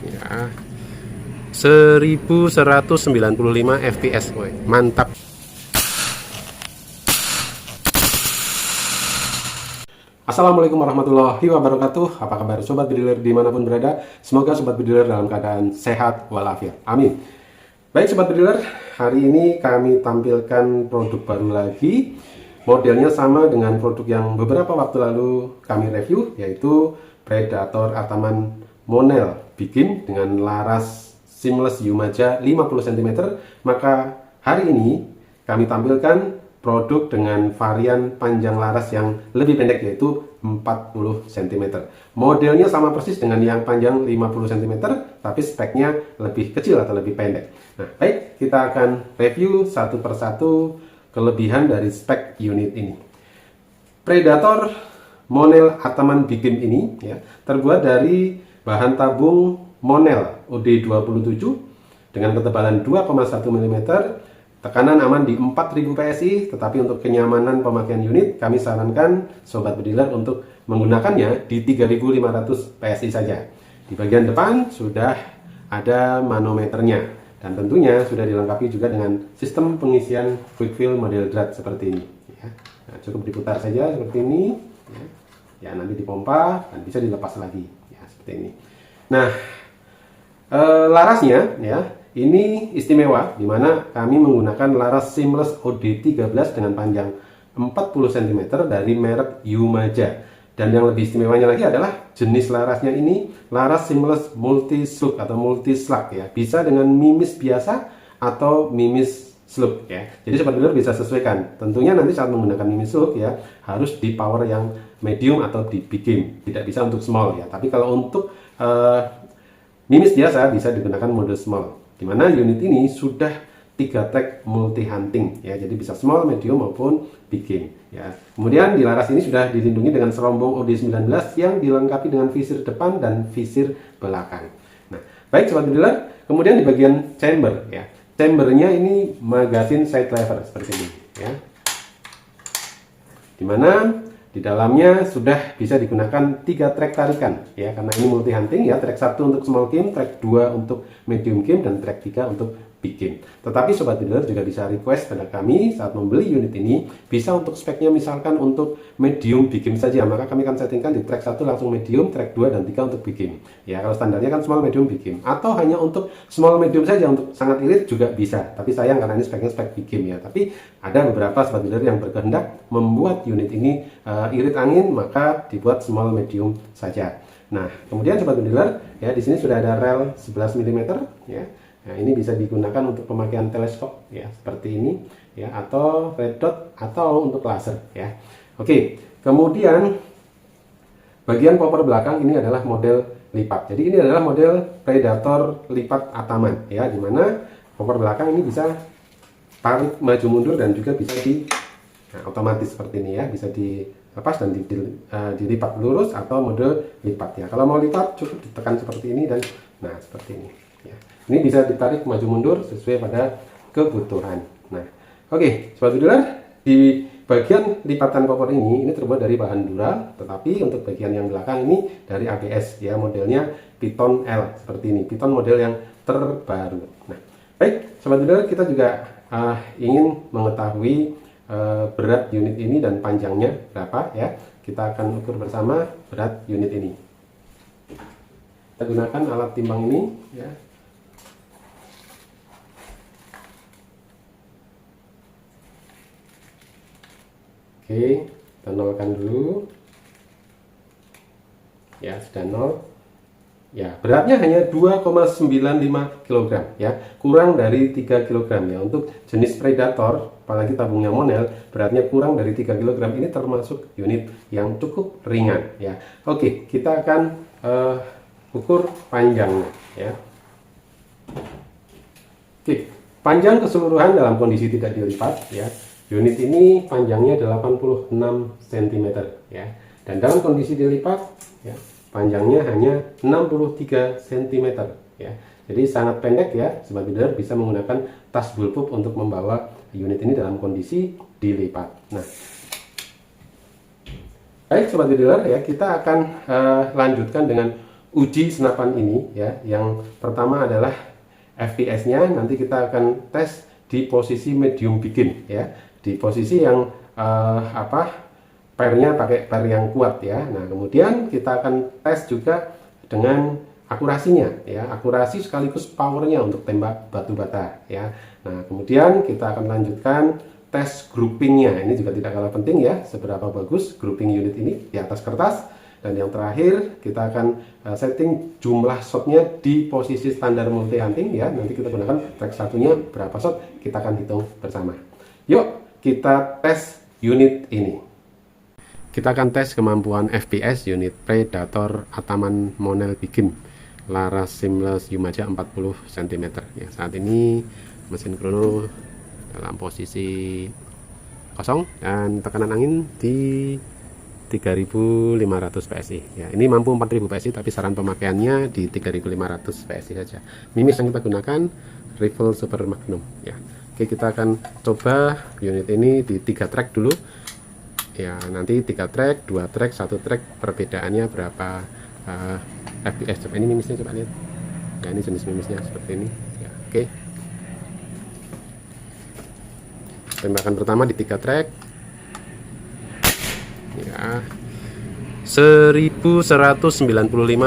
ya, 1195 fps, woy. Mantap. Assalamualaikum warahmatullahi wabarakatuh. Apa kabar sobat bediler dimanapun berada? Semoga sobat bediler dalam keadaan sehat walafiat, amin. Baik sobat bediler, hari ini kami tampilkan produk baru lagi. Modelnya sama dengan produk yang beberapa waktu lalu kami review, yaitu Predator Ataman Monel Bikin dengan laras seamless Umaja 50 cm. Maka hari ini kami tampilkan produk dengan varian panjang laras yang lebih pendek, yaitu 40 cm. Modelnya sama persis dengan yang panjang 50 cm, tapi speknya lebih kecil atau lebih pendek. Nah, baik, kita akan review satu persatu kelebihan dari spek unit ini. Predator Monel Ataman Bikin ini ya, terbuat dari bahan tabung Monel OD27 dengan ketebalan 2,1 mm, tekanan aman di 4000 PSI, tetapi untuk kenyamanan pemakaian unit kami sarankan sobat bediler untuk menggunakannya di 3500 PSI saja. Di bagian depan sudah ada manometernya dan tentunya sudah dilengkapi juga dengan sistem pengisian quick fill model drat seperti ini ya. Nah, cukup diputar saja seperti ini ya, nanti dipompa dan bisa dilepas lagi ya, seperti ini. Nah, larasnya ya, ini istimewa, di mana kami menggunakan laras seamless OD13 dengan panjang 40 cm dari merek Umaja. Dan yang lebih istimewanya lagi adalah jenis larasnya ini laras seamless multi slug atau multi slug ya. Bisa dengan mimis biasa atau mimis slug ya. Jadi sobat bediler bisa sesuaikan. Tentunya nanti saat menggunakan mimis slug ya, harus di power yang medium atau di bikin. Tidak bisa untuk small ya. Tapi kalau untuk mimis biasa bisa digunakan mode small, dimana unit ini sudah 3 track multi hunting ya, jadi bisa small, medium maupun bikin ya. Kemudian di laras ini sudah dilindungi dengan serombong OD19 yang dilengkapi dengan visir depan dan visir belakang. Nah, baik sobat bediler, kemudian di bagian chamber ya, chambernya ini magazine side lever seperti ini ya, dimana di dalamnya sudah bisa digunakan 3 track tarikan ya, karena ini multi hunting ya. Track 1 untuk small game, track 2 untuk medium game, dan track 3 untuk big game. Tetapi sobat bediler juga bisa request pada kami saat membeli unit ini, bisa untuk speknya misalkan untuk medium big game saja, maka kami akan settingkan di track 1 langsung medium, track 2 dan 3 untuk big game ya. Kalau standarnya kan small medium big game, atau hanya untuk small medium saja untuk sangat irit juga bisa. Tapi sayang karena ini speknya spek big game ya. Tapi ada beberapa sobat bediler yang berkehendak membuat unit ini irit angin, maka dibuat small medium saja. Nah, kemudian sobat bediler ya, di sini sudah ada rel 11 mm ya. Nah, ini bisa digunakan untuk pemakaian teleskop ya, seperti ini ya, atau red dot atau untuk laser ya. Oke, kemudian bagian popper belakang ini adalah model lipat. Jadi ini adalah model Predator lipat Ataman ya, dimana popper belakang ini bisa tarik maju mundur dan juga bisa otomatis seperti ini ya, bisa dilepas dan dilipat lurus atau mode lipat ya. Kalau mau lipat cukup ditekan seperti ini dan nah seperti ini ya. Ini bisa ditarik maju mundur sesuai pada kebutuhan. Nah, oke, sobat bediler, di bagian lipatan popper ini terbuat dari bahan dural, tetapi untuk bagian yang belakang ini dari ABS ya, modelnya Piton L seperti ini, Piton model yang terbaru. Nah, baik, sobat bediler, kita juga ingin mengetahui berat unit ini dan panjangnya berapa ya. Kita akan ukur bersama berat unit ini. Kita gunakan alat timbang ini ya. Oke, kita nolkan dulu ya, sudah nol ya. Beratnya hanya 2,95 kg ya, kurang dari 3 kg ya. Untuk jenis Predator, apalagi tabungnya Monel, beratnya kurang dari 3 kg. Ini termasuk unit yang cukup ringan ya. Oke, kita akan ukur panjangnya ya. Oke, panjang keseluruhan dalam kondisi tidak dilipat ya, unit ini panjangnya 86 cm ya, dan dalam kondisi dilipat ya, panjangnya hanya 63 cm ya. Jadi sangat pendek ya, sobat bediler bisa menggunakan tas bullpup untuk membawa unit ini dalam kondisi dilipat. Nah, baik sobat bediler ya, kita akan lanjutkan dengan uji senapan ini ya. Yang pertama adalah FPS-nya, nanti kita akan tes di posisi medium begin ya, di posisi yang pairnya pakai pair yang kuat ya. Nah, kemudian kita akan tes juga dengan akurasinya ya, akurasi sekaligus powernya untuk tembak batu bata ya. Nah, kemudian kita akan lanjutkan tes groupingnya. Ini juga tidak kalah penting ya, seberapa bagus grouping unit ini di atas kertas. Dan yang terakhir kita akan setting jumlah shotnya di posisi standar multi hunting ya. Nanti kita gunakan track satunya berapa shot, kita akan hitung bersama. Yuk kita tes unit ini. Kita akan tes kemampuan FPS unit Predator Ataman Monel Begin Laras Seamless Yumaja 40 cm ya. Saat ini mesin krono dalam posisi kosong dan tekanan angin di 3500 PSI ya. Ini mampu 4000 PSI, tapi saran pemakaiannya di 3500 PSI saja. Mimis yang kita gunakan Rifle Super Magnum ya. Oke, kita akan coba unit ini di 3 track dulu ya. Nanti 3 track, 2 track, 1 track, perbedaannya berapa FPS. Coba ini mimisnya, coba lihat ya, ini jenis mimisnya seperti ini ya. Oke, tembakan pertama di 3 track ya, 1195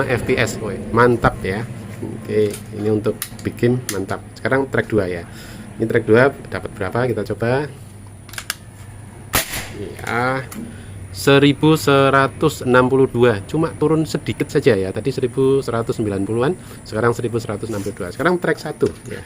fps. Woy, mantap ya. Oke, ini untuk bikin mantap. Sekarang track 2 ya. Ini track 2 dapat berapa, kita coba ya. 1162, cuma turun sedikit saja ya. Tadi 1190-an, sekarang 1162. Sekarang track 1 ya.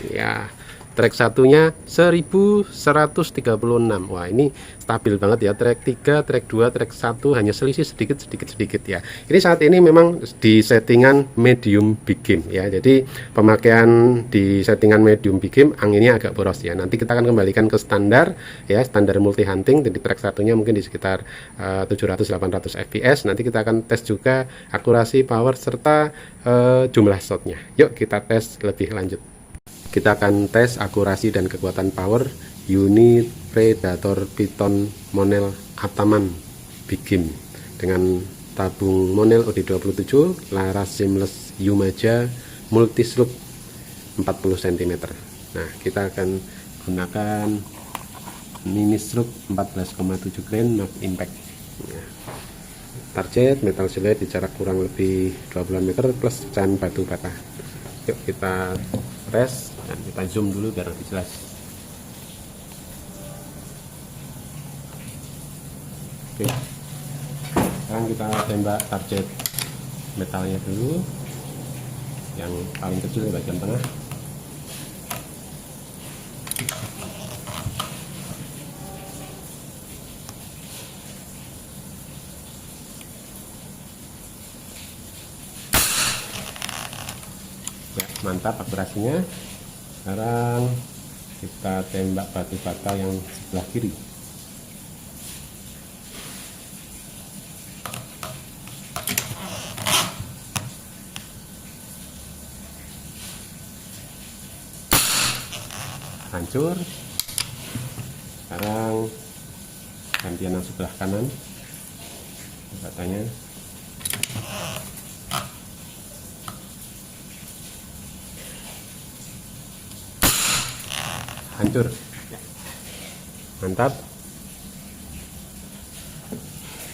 Ya, track satunya 1136. Wah, ini stabil banget ya. Track 3, track 2, track 1 hanya selisih sedikit ya. Ini saat ini memang di settingan medium big game ya. Jadi pemakaian di settingan medium big game anginnya agak boros ya. Nanti kita akan kembalikan ke standar ya, standar multi hunting. Jadi track satunya mungkin di sekitar 700-800 fps. Nanti kita akan tes juga akurasi, power serta jumlah shotnya. Yuk kita tes lebih lanjut. Kita akan tes akurasi dan kekuatan power unit Predator Python Monel Ataman Begin dengan tabung Monel OD27 Laras Seamless Yumaja Multisloop 40 cm. Nah, kita akan gunakan mini stroke 14,7 grain Mag Impact ya. Target metal silhouette di jarak kurang lebih 20 meter plus pecahan batu bata. Yuk kita tes dan kita zoom dulu biar lebih jelas. Oke, sekarang kita tembak target metalnya dulu, yang paling kecil di bagian tengah. Ya, mantap akurasinya. Sekarang kita tembak batu bata yang sebelah kiri. Hancur. Sekarang gantian yang sebelah kanan batanya. Hancur, mantap.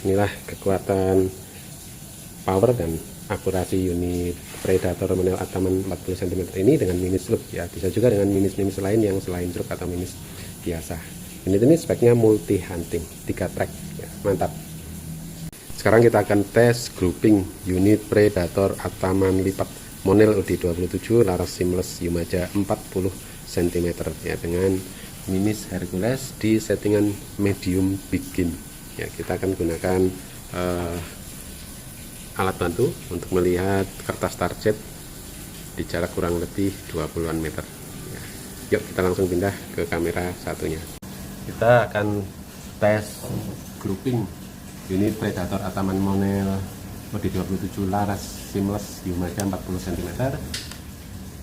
Inilah kekuatan power dan akurasi unit Predator Monel Ataman 40 cm ini dengan mini slope ya. Bisa juga dengan minis-minis lain yang selain truk atau minis biasa. Unit ini speknya multi hunting 3 track ya, mantap. Sekarang kita akan tes grouping unit Predator Ataman lipat Monel OD27 Laras Seamless Yumaja 40 cm ya, dengan minis Hercules di settingan medium begin ya. Kita akan gunakan alat bantu untuk melihat kertas target di jarak kurang lebih 20-an meter ya. Yuk kita langsung pindah ke kamera satunya. Kita akan tes grouping unit Predator Ataman Monel OD27 Laras Seamless Yumaja 40 cm.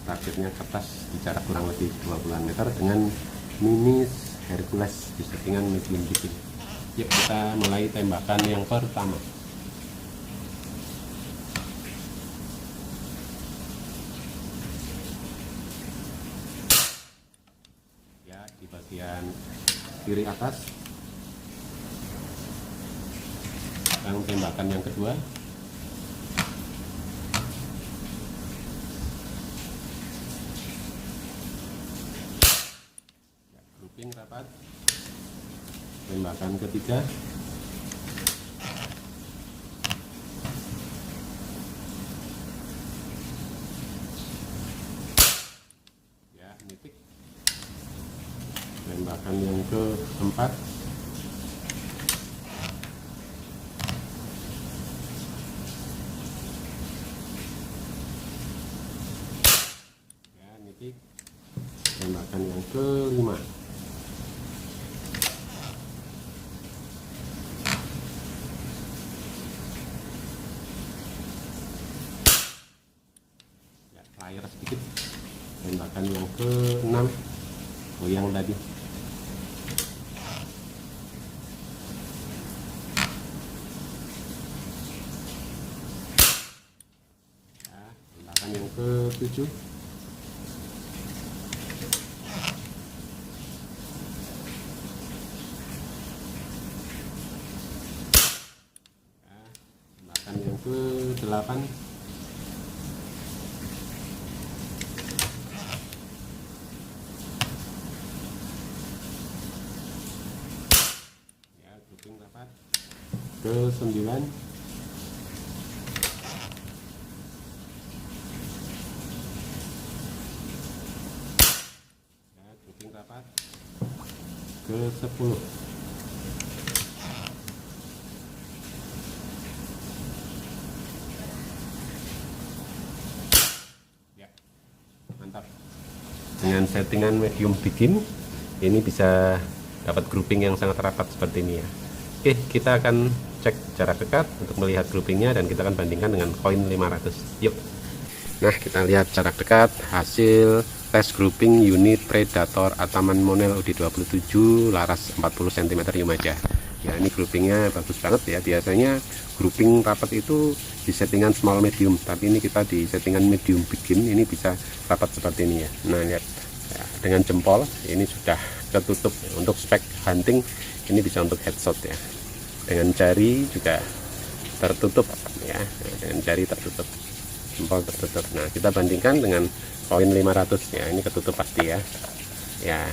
Targetnya kertas di jarak kurang lebih 20-an meter dengan minis Hercules di settingan medium bikin. Yuk kita mulai tembakan yang pertama. Ya, di bagian kiri atas. Sekarang tembakan yang kedua. Ya, grouping rapat. Tembakan ketiga. Ya, nitik. Tembakan yang keempat. Ya, nitik. Tembakan yang kelima. Layar sedikit. Tembakan yang ke-6 goyang tadi. Ya, tembakan yang ke-7. Ya, tembakan yang ke-8. Rapat. Ke-9. Ya, grouping rapat. Ke-10. Ya, mantap. Dengan settingan medium bikin ini bisa dapat grouping yang sangat rapat seperti ini ya. Oke, kita akan cek jarak dekat untuk melihat groupingnya dan kita akan bandingkan dengan koin 500. Yuk. Nah, kita lihat jarak dekat hasil tes grouping unit Predator Ataman Monel UD27 laras 40 cm Yumaja. Ya, ini groupingnya bagus banget ya. Biasanya grouping rapat itu di settingan small medium, tapi ini kita di settingan medium bikin, ini bisa rapat seperti ini ya. Nah, lihat ya, dengan jempol ini sudah ketutup. Untuk spek hunting ini bisa untuk headshot ya. Dengan jari juga tertutup ya, dengan jari tertutup, jempol tertutup. Nah, kita bandingkan dengan koin 500 ya, ini ketutup pasti ya. Ya,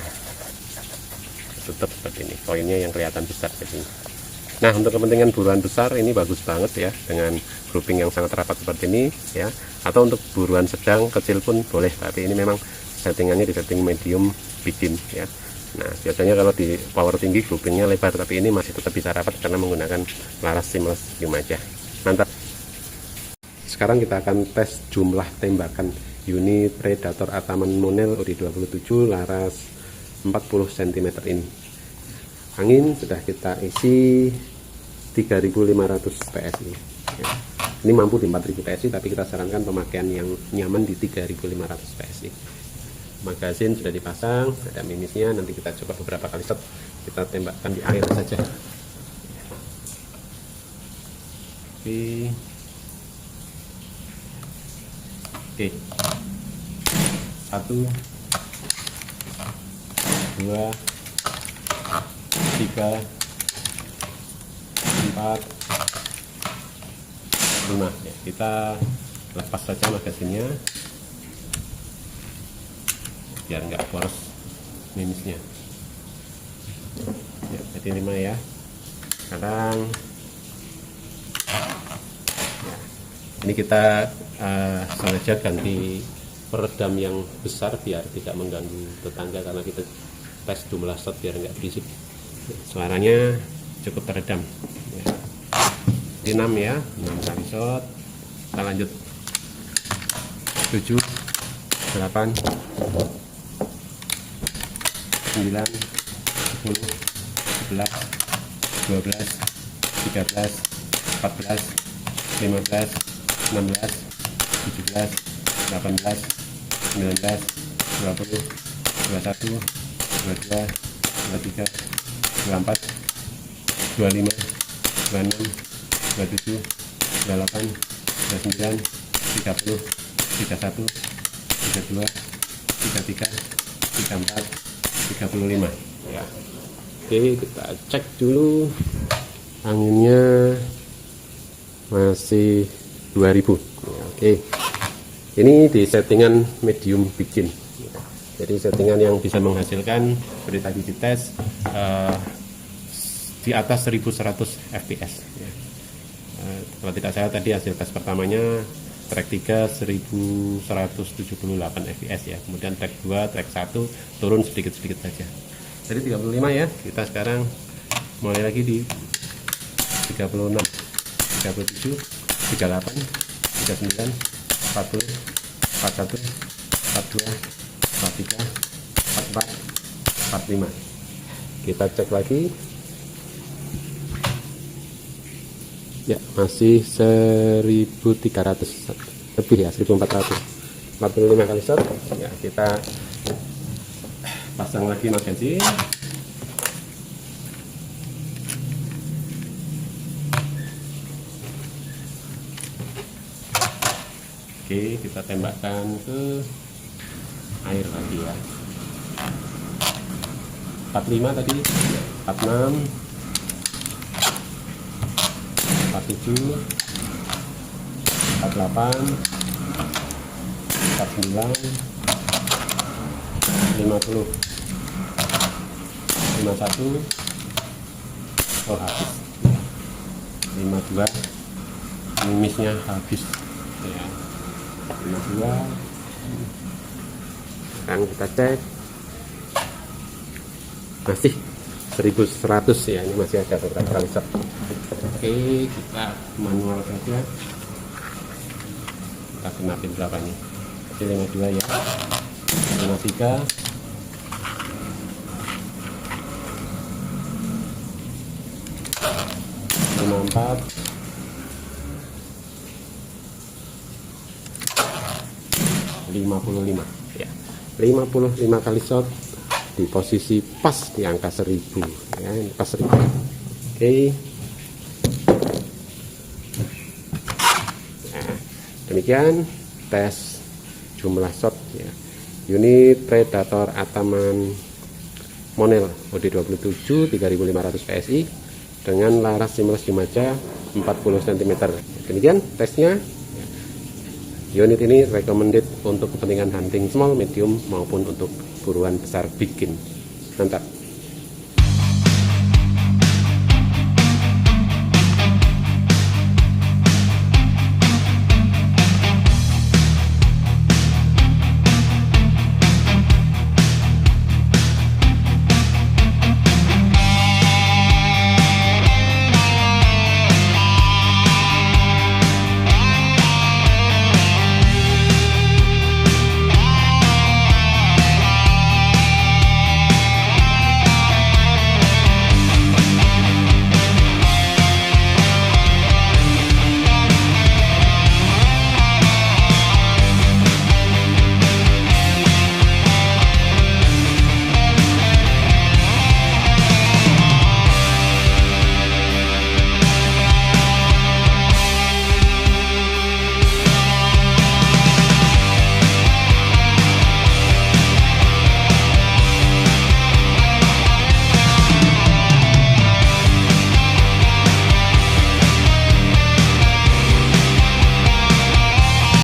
ketutup seperti ini, koinnya yang kelihatan besar jadi. Nah, untuk kepentingan buruan besar ini bagus banget ya, dengan grouping yang sangat rapat seperti ini ya. Atau untuk buruan sedang kecil pun boleh, tapi ini memang settingannya di setting medium bikin ya. Nah, biasanya kalau di power tinggi groupingnya lebar, tapi ini masih tetap bisa rapat karena menggunakan laras seamless Yumaja. Mantap. Sekarang kita akan tes jumlah tembakan unit Predator Ataman Monel UD27 laras 40 cm ini. Angin sudah kita isi 3500 PSI ya. Ini mampu di 4000 PSI, tapi kita sarankan pemakaian yang nyaman di 3500 PSI. Magazin sudah dipasang, ada mimisnya. Nanti kita coba beberapa kali shot, kita tembakkan di air saja. Oke. Oke. 1 2 3 4 5 ya, kita lepas saja magazinnya biar nggak boros mimisnya ya. Jadi 5 ya. Sekarang ya, ini kita sengaja ganti peredam yang besar biar tidak mengganggu tetangga, karena kita tes jumlah shot biar nggak berisik, suaranya cukup teredam ya. Di 6 ya, 6 kali shot. Kita lanjut 7 8 9 10 11 12 13 14 15 16 17 18 19 20 21 22 23, 24, 25, 26, 27, 28, 29, 30, 31, 32, 33, 34, 35 ya. Oke, kita cek dulu anginnya masih 2000 ya, oke. Ini di settingan medium bikin ya. Jadi settingan yang bisa menghasilkan seperti tadi dites di atas 1100 fps ya. Kalau tidak salah tadi hasil tes pertamanya track 3 1178 fps ya, kemudian track 2, track 1 turun sedikit-sedikit saja. Jadi 35 ya, kita sekarang mulai lagi di 36, 37, 38, 39, 40, 41, 42, 43, 44, 45. Kita cek lagi. Ya, masih 1300 lebih ya, 1400. 45 kali shot. Ya, kita pasang lagi magazin. Oke, kita tembakkan ke air lagi ya. 45 tadi, 46, 47, 48, 49, 50, 51, oh habis, 52, mimisnya habis ya, 52. Sekarang kita cek masih 1100 ya, ini masih ada beberapa kali shot. Oke, kita manual saja, kita genapin berapa nih, 52 ya, 53, 54, 55 ya, 55 kali shot di posisi pas di angka 1000 ya, ini pas 1000. Oke. Nah, demikian tes jumlah shot ya unit Predator Ataman Monel OD27 3500 PSI dengan laras seamless Cimaca 40 cm. Demikian tesnya. Unit ini recommended untuk kepentingan hunting small, medium maupun untuk buruan besar bikin. Mantap.